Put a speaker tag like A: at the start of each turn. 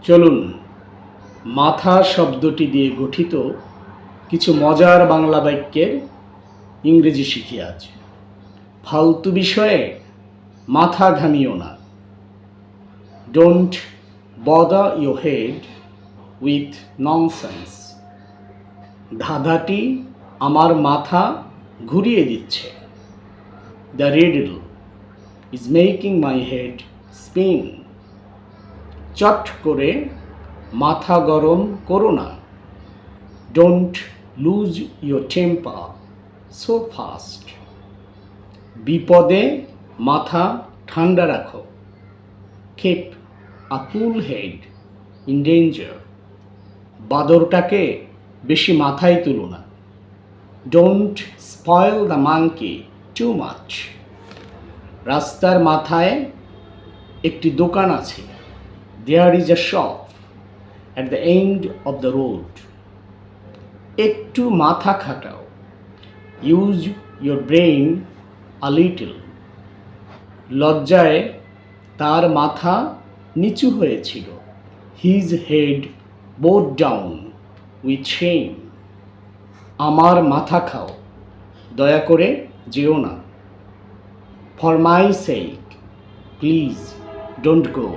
A: চলুন মাথা শব্দটি দিয়ে গঠিত কিছু মজার বাংলা বাক্যের ইংরেজি শিখি আজ। ফালতু বিষয়ে মাথা ঘামিও না। Don't bother your head with nonsense. ধাঁধাটি আমার মাথা ঘুরিয়ে দিচ্ছে। The riddle is making my head spin. চট করে মাথা গরম করো না। Don't lose your temper so fast. বিপদে মাথা ঠান্ডা রাখো। Keep a cool head in danger. বাদরটাকে বেশি মাথায় তুলো না। Don't spoil the monkey too much. রাস্তার মাথায় একটি দোকান আছে। There is a shop at the end of the road. একটু মাথা খাটাও। Use your brain a little. লজ্জায় তার মাথা নিচু হয়েছিল। His head bowed down with shame. আমার মাথা খাও, দয়া করে যেও না। For my sake, please don't go.